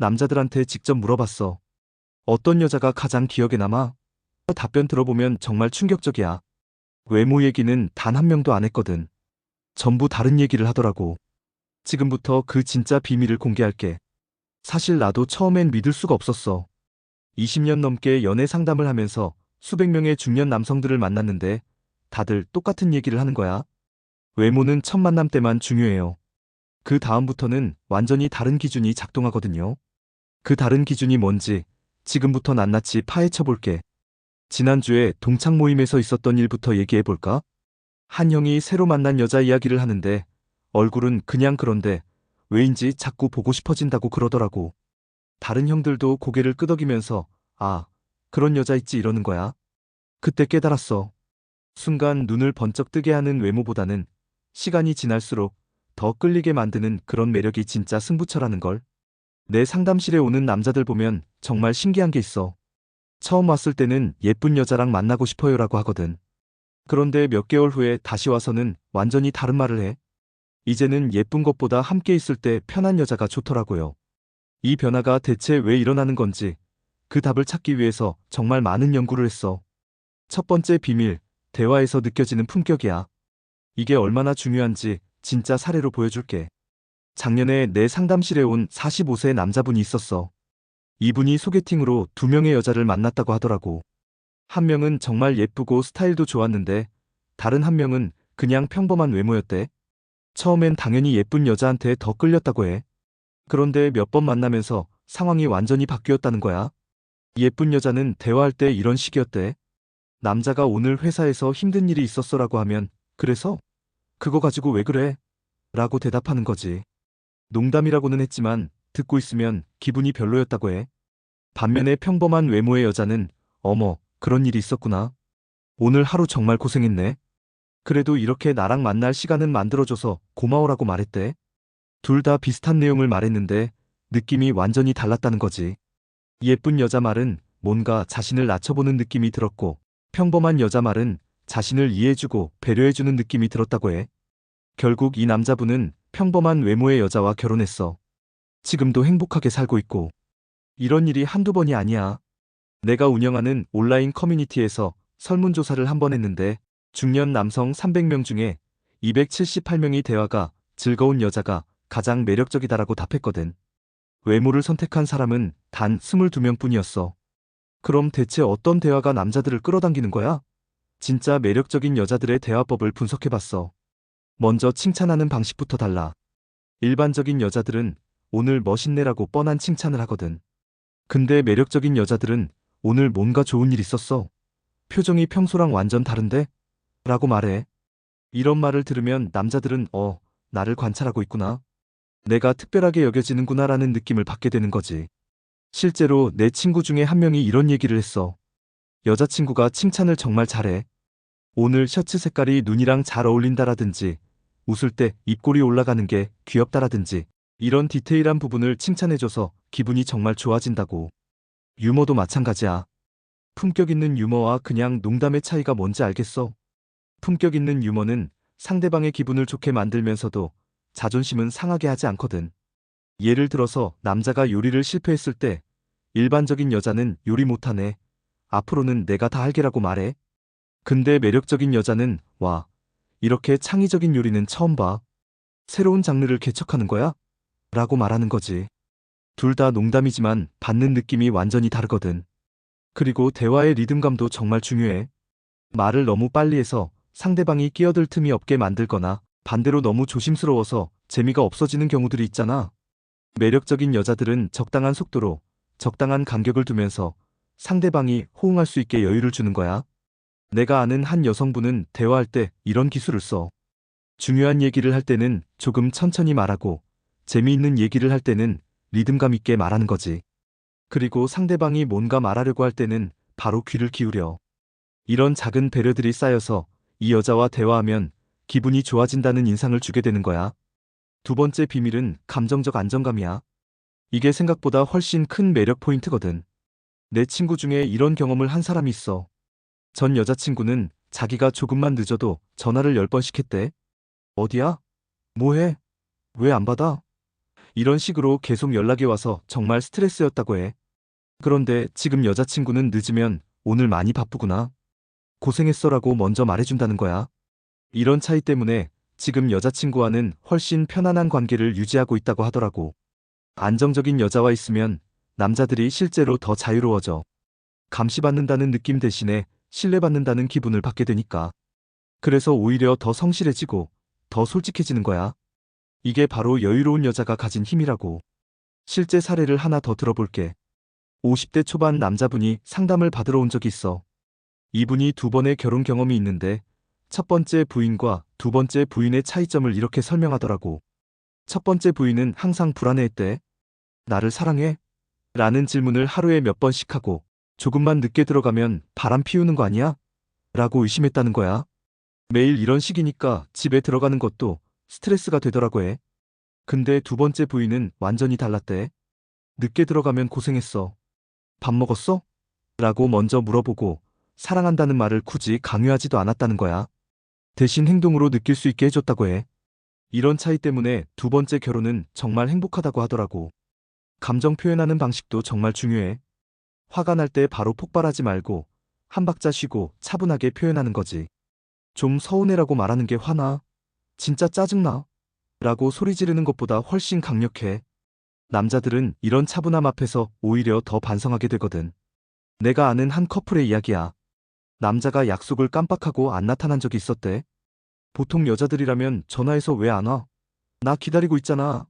남자들한테 직접 물어봤어. 어떤 여자가 가장 기억에 남아? 답변 들어보면 정말 충격적이야. 외모 얘기는 단 한 명도 안 했거든. 전부 다른 얘기를 하더라고. 지금부터 그 진짜 비밀을 공개할게. 사실 나도 처음엔 믿을 수가 없었어. 20년 넘게 연애 상담을 하면서 수백 명의 중년 남성들을 만났는데 다들 똑같은 얘기를 하는 거야. 외모는 첫 만남 때만 중요해요. 그 다음부터는 완전히 다른 기준이 작동하거든요. 그 다른 기준이 뭔지 지금부터 낱낱이 파헤쳐 볼게. 지난주에 동창 모임에서 있었던 일부터 얘기해 볼까? 한 형이 새로 만난 여자 이야기를 하는데 얼굴은 그냥 그런데 왜인지 자꾸 보고 싶어진다고 그러더라고. 다른 형들도 고개를 끄덕이면서 아, 그런 여자 있지 이러는 거야. 그때 깨달았어. 순간 눈을 번쩍 뜨게 하는 외모보다는 시간이 지날수록 더 끌리게 만드는 그런 매력이 진짜 승부처라는 걸. 내 상담실에 오는 남자들 보면 정말 신기한 게 있어. 처음 왔을 때는 예쁜 여자랑 만나고 싶어요라고 하거든. 그런데 몇 개월 후에 다시 와서는 완전히 다른 말을 해. 이제는 예쁜 것보다 함께 있을 때 편한 여자가 좋더라고요. 이 변화가 대체 왜 일어나는 건지 그 답을 찾기 위해서 정말 많은 연구를 했어. 첫 번째 비밀, 대화에서 느껴지는 품격이야. 이게 얼마나 중요한지 진짜 사례로 보여줄게. 작년에 내 상담실에 온 45세 남자분이 있었어. 이분이 소개팅으로 두 명의 여자를 만났다고 하더라고. 한 명은 정말 예쁘고 스타일도 좋았는데 다른 한 명은 그냥 평범한 외모였대. 처음엔 당연히 예쁜 여자한테 더 끌렸다고 해. 그런데 몇 번 만나면서 상황이 완전히 바뀌었다는 거야. 예쁜 여자는 대화할 때 이런 식이었대. 남자가 오늘 회사에서 힘든 일이 있었어라고 하면 그래서? 그거 가지고 왜 그래? 라고 대답하는 거지. 농담이라고는 했지만 듣고 있으면 기분이 별로였다고 해. 반면에 평범한 외모의 여자는 어머, 그런 일이 있었구나. 오늘 하루 정말 고생했네. 그래도 이렇게 나랑 만날 시간은 만들어줘서 고마워라고 말했대. 둘 다 비슷한 내용을 말했는데 느낌이 완전히 달랐다는 거지. 예쁜 여자 말은 뭔가 자신을 낮춰보는 느낌이 들었고 평범한 여자 말은 자신을 이해해주고 배려해주는 느낌이 들었다고 해. 결국 이 남자분은 평범한 외모의 여자와 결혼했어. 지금도 행복하게 살고 있고. 이런 일이 한두 번이 아니야. 내가 운영하는 온라인 커뮤니티에서 설문조사를 한 번 했는데 중년 남성 300명 중에 278명이 대화가 즐거운 여자가 가장 매력적이다라고 답했거든. 외모를 선택한 사람은 단 22명뿐이었어. 그럼 대체 어떤 대화가 남자들을 끌어당기는 거야? 진짜 매력적인 여자들의 대화법을 분석해봤어. 먼저 칭찬하는 방식부터 달라. 일반적인 여자들은 오늘 멋있네라고 뻔한 칭찬을 하거든. 근데 매력적인 여자들은 오늘 뭔가 좋은 일 있었어. 표정이 평소랑 완전 다른데? 라고 말해. 이런 말을 들으면 남자들은 나를 관찰하고 있구나. 내가 특별하게 여겨지는구나라는 느낌을 받게 되는 거지. 실제로 내 친구 중에 한 명이 이런 얘기를 했어. 여자친구가 칭찬을 정말 잘해. 오늘 셔츠 색깔이 눈이랑 잘 어울린다라든지, 웃을 때 입꼬리 올라가는 게 귀엽다라든지, 이런 디테일한 부분을 칭찬해줘서 기분이 정말 좋아진다고. 유머도 마찬가지야. 품격 있는 유머와 그냥 농담의 차이가 뭔지 알겠어? 품격 있는 유머는 상대방의 기분을 좋게 만들면서도 자존심은 상하게 하지 않거든. 예를 들어서 남자가 요리를 실패했을 때 일반적인 여자는 요리 못하네. 앞으로는 내가 다 할게라고 말해. 근데 매력적인 여자는 와, 이렇게 창의적인 요리는 처음 봐. 새로운 장르를 개척하는 거야? 라고 말하는 거지. 둘 다 농담이지만 받는 느낌이 완전히 다르거든. 그리고 대화의 리듬감도 정말 중요해. 말을 너무 빨리 해서 상대방이 끼어들 틈이 없게 만들거나 반대로 너무 조심스러워서 재미가 없어지는 경우들이 있잖아. 매력적인 여자들은 적당한 속도로 적당한 간격을 두면서 상대방이 호응할 수 있게 여유를 주는 거야. 내가 아는 한 여성분은 대화할 때 이런 기술을 써. 중요한 얘기를 할 때는 조금 천천히 말하고 재미있는 얘기를 할 때는 리듬감 있게 말하는 거지. 그리고 상대방이 뭔가 말하려고 할 때는 바로 귀를 기울여. 이런 작은 배려들이 쌓여서 이 여자와 대화하면 기분이 좋아진다는 인상을 주게 되는 거야. 두 번째 비밀은 감정적 안정감이야. 이게 생각보다 훨씬 큰 매력 포인트거든. 내 친구 중에 이런 경험을 한 사람이 있어. 전 여자친구는 자기가 조금만 늦어도 전화를 10번씩 했대. 어디야? 뭐해? 왜 안 받아? 이런 식으로 계속 연락이 와서 정말 스트레스였다고 해. 그런데 지금 여자친구는 늦으면 오늘 많이 바쁘구나. 고생했어라고 먼저 말해준다는 거야. 이런 차이 때문에 지금 여자친구와는 훨씬 편안한 관계를 유지하고 있다고 하더라고. 안정적인 여자와 있으면 남자들이 실제로 더 자유로워져. 감시받는다는 느낌 대신에 신뢰받는다는 기분을 받게 되니까. 그래서 오히려 더 성실해지고 더 솔직해지는 거야. 이게 바로 여유로운 여자가 가진 힘이라고. 실제 사례를 하나 더 들어볼게. 50대 초반 남자분이 상담을 받으러 온 적이 있어. 이분이 두 번의 결혼 경험이 있는데 첫 번째 부인과 두 번째 부인의 차이점을 이렇게 설명하더라고. 첫 번째 부인은 항상 불안해했대. 나를 사랑해? 라는 질문을 하루에 몇 번씩 하고 조금만 늦게 들어가면 바람 피우는 거 아니야? 라고 의심했다는 거야. 매일 이런 식이니까 집에 들어가는 것도 스트레스가 되더라고 해. 근데 두 번째 부인은 완전히 달랐대. 늦게 들어가면 고생했어. 밥 먹었어? 라고 먼저 물어보고 사랑한다는 말을 굳이 강요하지도 않았다는 거야. 대신 행동으로 느낄 수 있게 해줬다고 해. 이런 차이 때문에 두 번째 결혼은 정말 행복하다고 하더라고. 감정 표현하는 방식도 정말 중요해. 화가 날 때 바로 폭발하지 말고 한 박자 쉬고 차분하게 표현하는 거지. 좀 서운해라고 말하는 게 화나? 진짜 짜증나? 라고 소리 지르는 것보다 훨씬 강력해. 남자들은 이런 차분함 앞에서 오히려 더 반성하게 되거든. 내가 아는 한 커플의 이야기야. 남자가 약속을 깜빡하고 안 나타난 적이 있었대. 보통 여자들이라면 전화해서 왜 안 와? 나 기다리고 있잖아.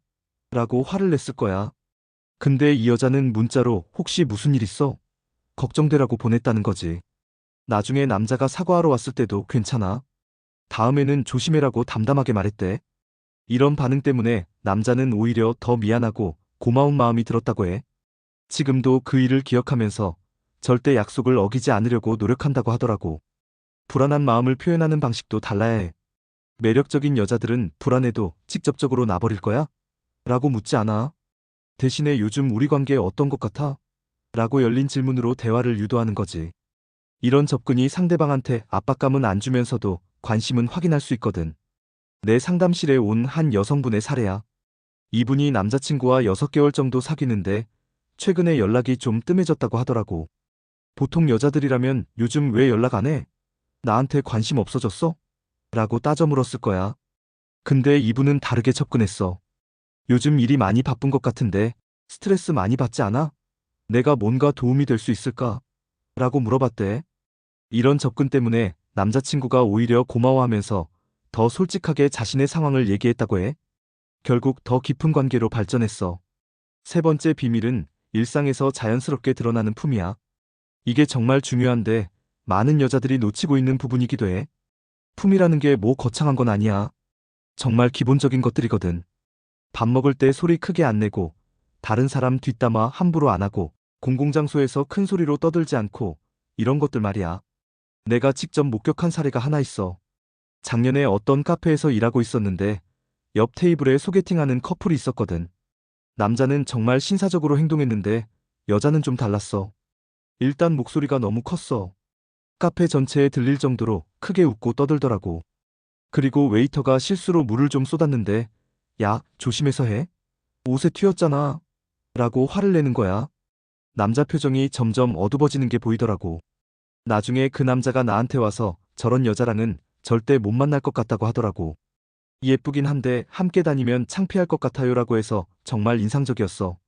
라고 화를 냈을 거야. 근데 이 여자는 문자로 혹시 무슨 일 있어? 걱정되라고 보냈다는 거지. 나중에 남자가 사과하러 왔을 때도 괜찮아. 다음에는 조심해라고 담담하게 말했대. 이런 반응 때문에 남자는 오히려 더 미안하고 고마운 마음이 들었다고 해. 지금도 그 일을 기억하면서 절대 약속을 어기지 않으려고 노력한다고 하더라고. 불안한 마음을 표현하는 방식도 달라야 해. 매력적인 여자들은 불안해도 직접적으로 나버릴 거야? 라고 묻지 않아. 대신에 요즘 우리 관계 어떤 것 같아? 라고 열린 질문으로 대화를 유도하는 거지. 이런 접근이 상대방한테 압박감은 안 주면서도 관심은 확인할 수 있거든. 내 상담실에 온 한 여성분의 사례야. 이분이 남자친구와 6개월 정도 사귀는데 최근에 연락이 좀 뜸해졌다고 하더라고. 보통 여자들이라면 요즘 왜 연락 안 해? 나한테 관심 없어졌어? 라고 따져 물었을 거야. 근데 이분은 다르게 접근했어. 요즘 일이 많이 바쁜 것 같은데 스트레스 많이 받지 않아? 내가 뭔가 도움이 될 수 있을까? 라고 물어봤대. 이런 접근 때문에 남자친구가 오히려 고마워하면서 더 솔직하게 자신의 상황을 얘기했다고 해. 결국 더 깊은 관계로 발전했어. 세 번째 비밀은 일상에서 자연스럽게 드러나는 품이야. 이게 정말 중요한데 많은 여자들이 놓치고 있는 부분이기도 해. 품이라는 게 뭐 거창한 건 아니야. 정말 기본적인 것들이거든. 밥 먹을 때 소리 크게 안 내고, 다른 사람 뒷담화 함부로 안 하고, 공공장소에서 큰 소리로 떠들지 않고, 이런 것들 말이야. 내가 직접 목격한 사례가 하나 있어. 작년에 어떤 카페에서 일하고 있었는데, 옆 테이블에 소개팅하는 커플이 있었거든. 남자는 정말 신사적으로 행동했는데, 여자는 좀 달랐어. 일단 목소리가 너무 컸어. 카페 전체에 들릴 정도로 크게 웃고 떠들더라고. 그리고 웨이터가 실수로 물을 좀 쏟았는데, 야, 조심해서 해. 옷에 튀었잖아. 라고 화를 내는 거야. 남자 표정이 점점 어두워지는 게 보이더라고. 나중에 그 남자가 나한테 와서 저런 여자랑은 절대 못 만날 것 같다고 하더라고. 예쁘긴 한데 함께 다니면 창피할 것 같아요라고 해서 정말 인상적이었어.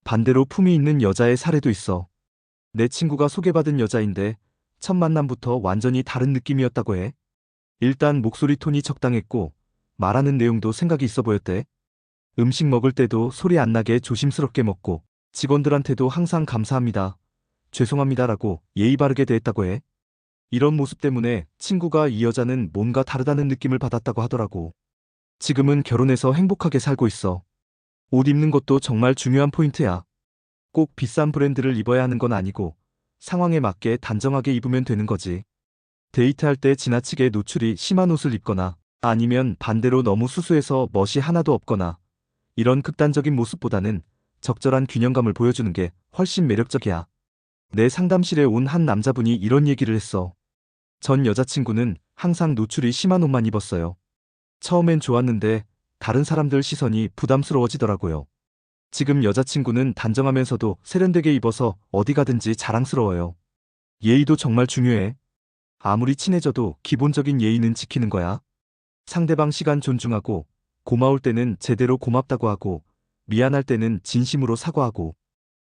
반대로 품이 있는 여자의 사례도 있어. 내 친구가 소개받은 여자인데 첫 만남부터 완전히 다른 느낌이었다고 해. 일단 목소리 톤이 적당했고 말하는 내용도 생각이 있어 보였대. 음식 먹을 때도 소리 안 나게 조심스럽게 먹고 직원들한테도 항상 감사합니다. 죄송합니다라고 예의 바르게 대했다고 해. 이런 모습 때문에 친구가 이 여자는 뭔가 다르다는 느낌을 받았다고 하더라고. 지금은 결혼해서 행복하게 살고 있어. 옷 입는 것도 정말 중요한 포인트야. 꼭 비싼 브랜드를 입어야 하는 건 아니고 상황에 맞게 단정하게 입으면 되는 거지. 데이트할 때 지나치게 노출이 심한 옷을 입거나 아니면 반대로 너무 수수해서 멋이 하나도 없거나 이런 극단적인 모습보다는 적절한 균형감을 보여주는 게 훨씬 매력적이야. 내 상담실에 온 한 남자분이 이런 얘기를 했어. 전 여자친구는 항상 노출이 심한 옷만 입었어요. 처음엔 좋았는데 다른 사람들 시선이 부담스러워지더라고요. 지금 여자친구는 단정하면서도 세련되게 입어서 어디 가든지 자랑스러워요. 예의도 정말 중요해. 아무리 친해져도 기본적인 예의는 지키는 거야. 상대방 시간 존중하고, 고마울 때는 제대로 고맙다고 하고, 미안할 때는 진심으로 사과하고,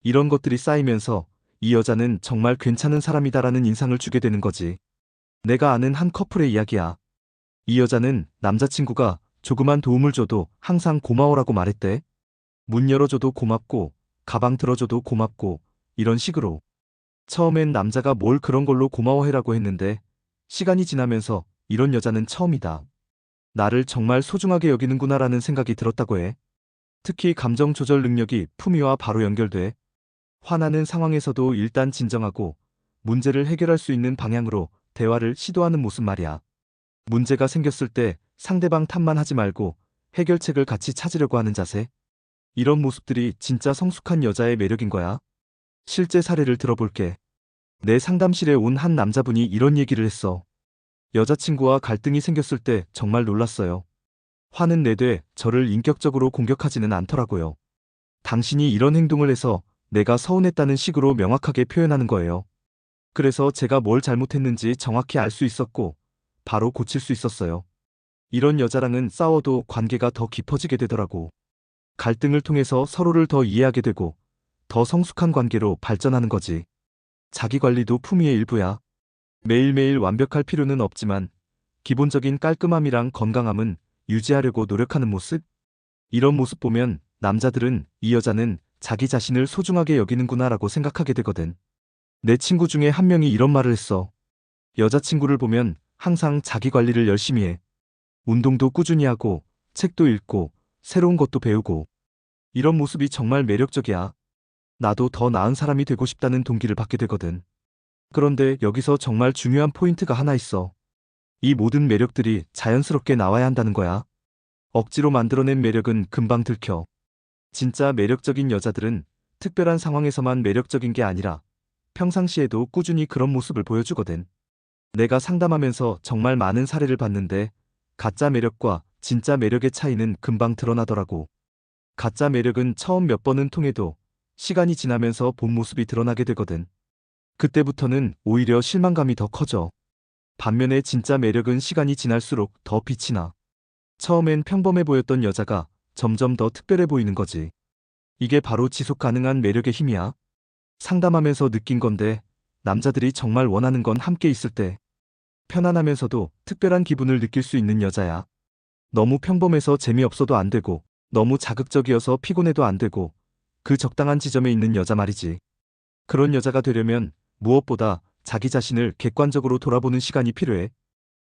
이런 것들이 쌓이면서 이 여자는 정말 괜찮은 사람이다라는 인상을 주게 되는 거지. 내가 아는 한 커플의 이야기야. 이 여자는 남자친구가 조그만 도움을 줘도 항상 고마워라고 말했대. 문 열어줘도 고맙고, 가방 들어줘도 고맙고, 이런 식으로. 처음엔 남자가 뭘 그런 걸로 고마워해라고 했는데, 시간이 지나면서 이런 여자는 처음이다. 나를 정말 소중하게 여기는구나라는 생각이 들었다고 해. 특히 감정 조절 능력이 품위와 바로 연결돼. 화나는 상황에서도 일단 진정하고 문제를 해결할 수 있는 방향으로 대화를 시도하는 모습 말이야. 문제가 생겼을 때 상대방 탓만 하지 말고 해결책을 같이 찾으려고 하는 자세. 이런 모습들이 진짜 성숙한 여자의 매력인 거야. 실제 사례를 들어볼게. 내 상담실에 온 한 남자분이 이런 얘기를 했어. 여자친구와 갈등이 생겼을 때 정말 놀랐어요. 화는 내되 저를 인격적으로 공격하지는 않더라고요. 당신이 이런 행동을 해서 내가 서운했다는 식으로 명확하게 표현하는 거예요. 그래서 제가 뭘 잘못했는지 정확히 알 수 있었고, 바로 고칠 수 있었어요. 이런 여자랑은 싸워도 관계가 더 깊어지게 되더라고. 갈등을 통해서 서로를 더 이해하게 되고, 더 성숙한 관계로 발전하는 거지. 자기 관리도 품위의 일부야. 매일매일 완벽할 필요는 없지만, 기본적인 깔끔함이랑 건강함은 유지하려고 노력하는 모습? 이런 모습 보면 남자들은 이 여자는 자기 자신을 소중하게 여기는구나라고 생각하게 되거든. 내 친구 중에 한 명이 이런 말을 했어. 여자친구를 보면 항상 자기 관리를 열심히 해. 운동도 꾸준히 하고, 책도 읽고, 새로운 것도 배우고. 이런 모습이 정말 매력적이야. 나도 더 나은 사람이 되고 싶다는 동기를 받게 되거든. 그런데 여기서 정말 중요한 포인트가 하나 있어. 이 모든 매력들이 자연스럽게 나와야 한다는 거야. 억지로 만들어낸 매력은 금방 들켜. 진짜 매력적인 여자들은 특별한 상황에서만 매력적인 게 아니라 평상시에도 꾸준히 그런 모습을 보여주거든. 내가 상담하면서 정말 많은 사례를 봤는데 가짜 매력과 진짜 매력의 차이는 금방 드러나더라고. 가짜 매력은 처음 몇 번은 통해도 시간이 지나면서 본 모습이 드러나게 되거든. 그때부터는 오히려 실망감이 더 커져. 반면에 진짜 매력은 시간이 지날수록 더 빛이 나. 처음엔 평범해 보였던 여자가 점점 더 특별해 보이는 거지. 이게 바로 지속 가능한 매력의 힘이야. 상담하면서 느낀 건데 남자들이 정말 원하는 건 함께 있을 때 편안하면서도 특별한 기분을 느낄 수 있는 여자야. 너무 평범해서 재미없어도 안 되고 너무 자극적이어서 피곤해도 안 되고 그 적당한 지점에 있는 여자 말이지. 그런 여자가 되려면 무엇보다 자기 자신을 객관적으로 돌아보는 시간이 필요해.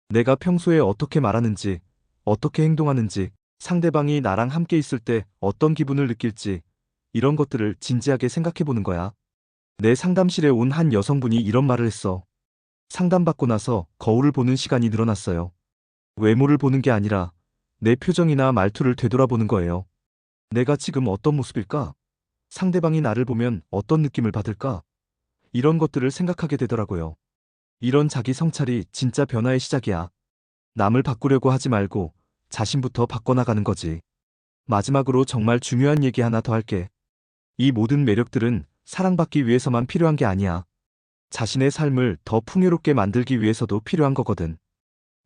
내가 평소에 어떻게 말하는지, 어떻게 행동하는지, 상대방이 나랑 함께 있을 때 어떤 기분을 느낄지, 이런 것들을 진지하게 생각해 보는 거야. 내 상담실에 온 한 여성분이 이런 말을 했어. 상담받고 나서 거울을 보는 시간이 늘어났어요. 외모를 보는 게 아니라 내 표정이나 말투를 되돌아보는 거예요. 내가 지금 어떤 모습일까? 상대방이 나를 보면 어떤 느낌을 받을까? 이런 것들을 생각하게 되더라고요. 이런 자기 성찰이 진짜 변화의 시작이야. 남을 바꾸려고 하지 말고 자신부터 바꿔나가는 거지. 마지막으로 정말 중요한 얘기 하나 더 할게. 이 모든 매력들은 사랑받기 위해서만 필요한 게 아니야. 자신의 삶을 더 풍요롭게 만들기 위해서도 필요한 거거든.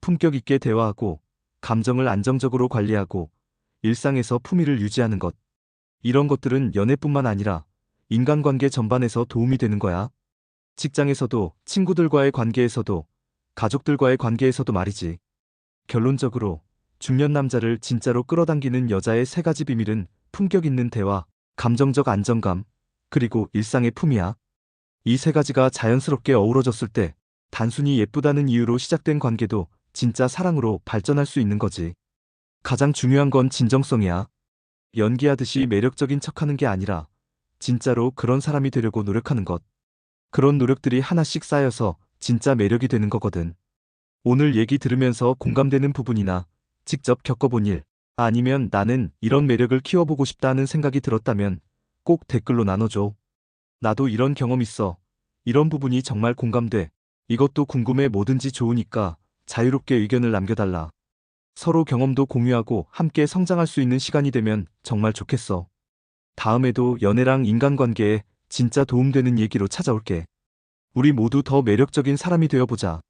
품격 있게 대화하고, 감정을 안정적으로 관리하고, 일상에서 품위를 유지하는 것. 이런 것들은 연애뿐만 아니라 인간관계 전반에서 도움이 되는 거야. 직장에서도, 친구들과의 관계에서도, 가족들과의 관계에서도 말이지. 결론적으로 중년 남자를 진짜로 끌어당기는 여자의 세 가지 비밀은 품격 있는 대화, 감정적 안정감, 그리고 일상의 품이야. 이 세 가지가 자연스럽게 어우러졌을 때 단순히 예쁘다는 이유로 시작된 관계도 진짜 사랑으로 발전할 수 있는 거지. 가장 중요한 건 진정성이야. 연기하듯이 매력적인 척하는 게 아니라 진짜로 그런 사람이 되려고 노력하는 것. 그런 노력들이 하나씩 쌓여서 진짜 매력이 되는 거거든. 오늘 얘기 들으면서 공감되는 부분이나 직접 겪어본 일, 아니면 나는 이런 매력을 키워보고 싶다는 생각이 들었다면 꼭 댓글로 나눠줘. 나도 이런 경험 있어. 이런 부분이 정말 공감돼. 이것도 궁금해. 뭐든지 좋으니까 자유롭게 의견을 남겨달라. 서로 경험도 공유하고 함께 성장할 수 있는 시간이 되면 정말 좋겠어. 다음에도 연애랑 인간관계에 진짜 도움되는 얘기로 찾아올게. 우리 모두 더 매력적인 사람이 되어보자.